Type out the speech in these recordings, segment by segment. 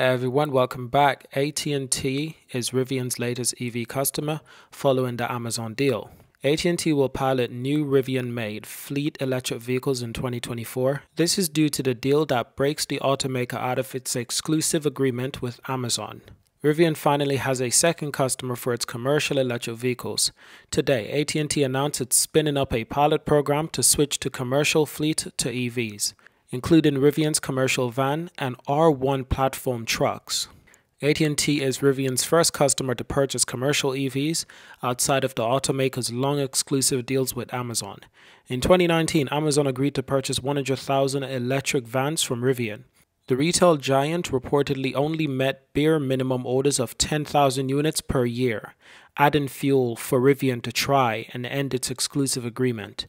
Hey everyone, welcome back. AT&T is Rivian's latest EV customer following the Amazon deal. AT&T will pilot new Rivian-made fleet electric vehicles in 2024. This is due to the deal that breaks the automaker out of its exclusive agreement with Amazon. Rivian finally has a second customer for its commercial electric vehicles. Today, AT&T announced it's spinning up a pilot program to switch to commercial fleet to EVs, including Rivian's commercial van and R1 platform trucks. AT&T is Rivian's first customer to purchase commercial EVs outside of the automaker's long exclusive deals with Amazon. In 2019, Amazon agreed to purchase 100,000 electric vans from Rivian. The retail giant reportedly only met bare minimum orders of 10,000 units per year, adding fuel for Rivian to try and end its exclusive agreement.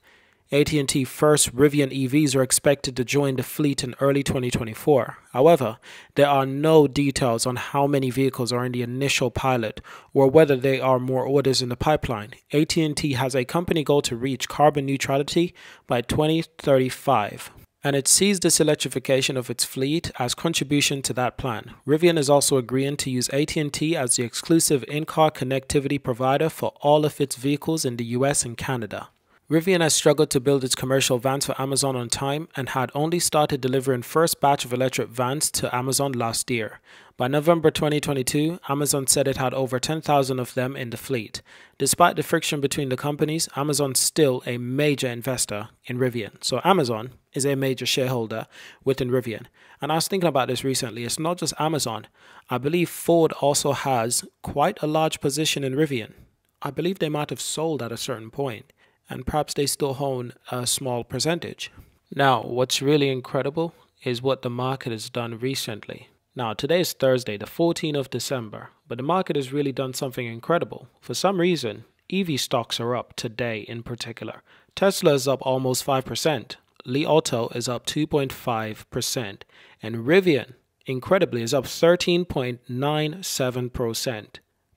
AT&T first Rivian EVs are expected to join the fleet in early 2024. However, there are no details on how many vehicles are in the initial pilot or whether there are more orders in the pipeline. AT&T has a company goal to reach carbon neutrality by 2035, and it sees this electrification of its fleet as contribution to that plan. Rivian is also agreeing to use AT&T as the exclusive in-car connectivity provider for all of its vehicles in the US and Canada. Rivian has struggled to build its commercial vans for Amazon on time and had only started delivering first batch of electric vans to Amazon last year. By November 2022, Amazon said it had over 10,000 of them in the fleet. Despite the friction between the companies, Amazon's still a major investor in Rivian. So Amazon is a major shareholder within Rivian. And I was thinking about this recently. It's not just Amazon. I believe Ford also has quite a large position in Rivian. I believe they might have sold at a certain point, and perhaps they still own a small percentage. Now, what's really incredible is what the market has done recently. Now, today is Thursday, the 14th of December, but the market has really done something incredible. For some reason, EV stocks are up today in particular. Tesla is up almost 5%, Li Auto is up 2.5%, and Rivian, incredibly, is up 13.97%.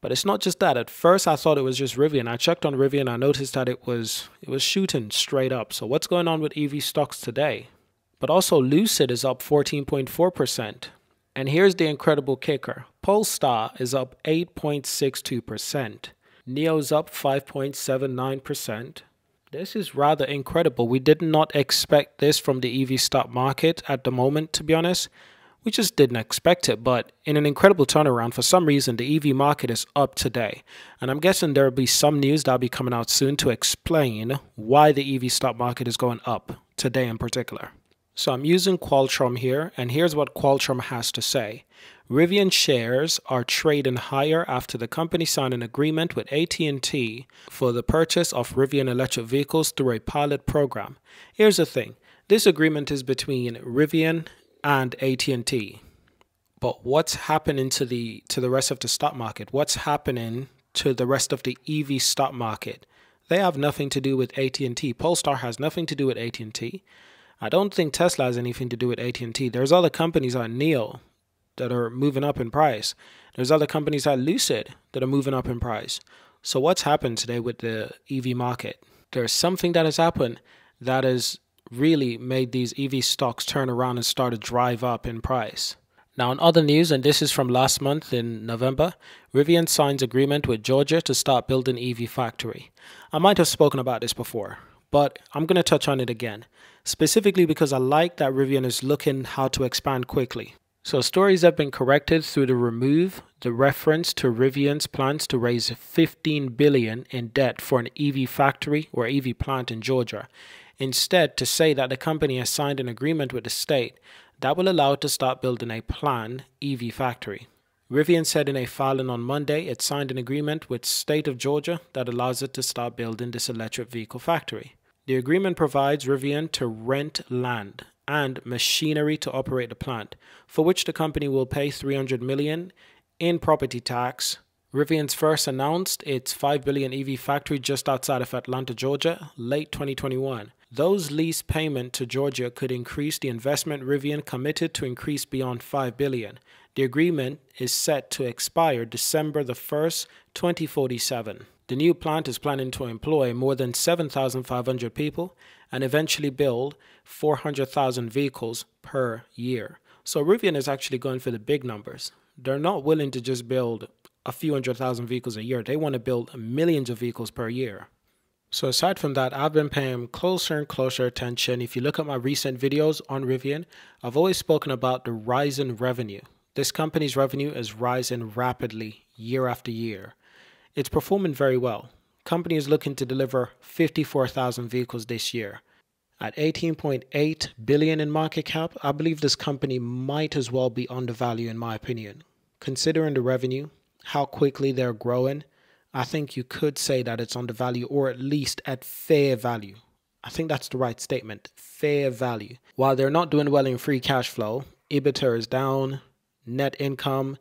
But it's not just that. At first, I thought it was just Rivian. I checked on Rivian. I noticed that it was shooting straight up. So what's going on with EV stocks today? But also Lucid is up 14.4%. And here's the incredible kicker. Polestar is up 8.62%. NIO's up 5.79%. This is rather incredible. We did not expect this from the EV stock market at the moment, to be honest. We just didn't expect it, but in an incredible turnaround, for some reason, the EV market is up today. And I'm guessing there will be some news that will be coming out soon to explain why the EV stock market is going up today in particular. So I'm using Qualtron here, and here's what Qualtron has to say. Rivian shares are trading higher after the company signed an agreement with AT&T for the purchase of Rivian electric vehicles through a pilot program. Here's the thing. This agreement is between Rivian and AT&T. But what's happening to the rest of the stock market? What's happening to the rest of the EV stock market? They have nothing to do with AT&T. Polestar has nothing to do with AT&T. I don't think Tesla has anything to do with AT&T. There's other companies like NIO that are moving up in price. There's other companies like Lucid that are moving up in price. So what's happened today with the EV market? There's something that has happened that has really made these EV stocks turn around and start to drive up in price. Now, in other news, and this is from last month in November, Rivian signs agreement with Georgia to start building EV factory. I might have spoken about this before, but I'm going to touch on it again, specifically because I like that Rivian is looking how to expand quickly. So stories have been corrected through the reference to Rivian's plans to raise $15 billion in debt for an EV factory or EV plant in Georgia. Instead, to say that the company has signed an agreement with the state that will allow it to start building a planned EV factory. Rivian said in a filing on Monday it signed an agreement with the state of Georgia that allows it to start building this electric vehicle factory. The agreement provides Rivian to rent land and machinery to operate the plant, for which the company will pay $300 million in property tax. Rivian's first announced its $5 billion EV factory just outside of Atlanta, Georgia, late 2021. Those lease payments to Georgia could increase the investment Rivian committed to increase beyond $5 billion. The agreement is set to expire December the 1st, 2047. The new plant is planning to employ more than 7,500 people and eventually build 400,000 vehicles per year. So Rivian is actually going for the big numbers. They're not willing to just build a few 100,000 vehicles a year. They want to build millions of vehicles per year. So aside from that, I've been paying closer and closer attention. If you look at my recent videos on Rivian, I've always spoken about the rise in revenue. This company's revenue is rising rapidly year after year. It's performing very well. Company is looking to deliver 54,000 vehicles this year. At 18.8 billion in market cap, I believe this company might as well be undervalued in my opinion. Considering the revenue, how quickly they're growing, I think you could say that it's undervalued or at least at fair value. I think that's the right statement, fair value. While they're not doing well in free cash flow, EBITDA is down, net income,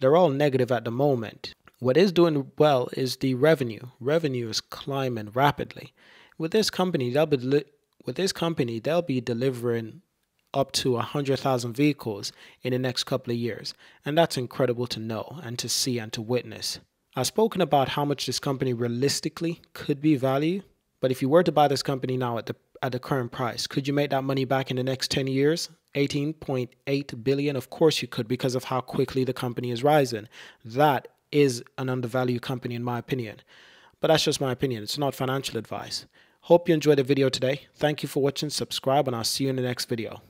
they're all negative at the moment. What is doing well is the revenue. Revenue is climbing rapidly. With this company, they'll be delivering up to 100,000 vehicles in the next couple of years. And that's incredible to know and to see and to witness. I've spoken about how much this company realistically could be valued. But if you were to buy this company now at the current price, could you make that money back in the next 10 years? 18.8 billion? Of course you could, because of how quickly the company is rising. That is an undervalued company in my opinion. But that's just my opinion. It's not financial advice. Hope you enjoyed the video today. Thank you for watching. Subscribe and I'll see you in the next video.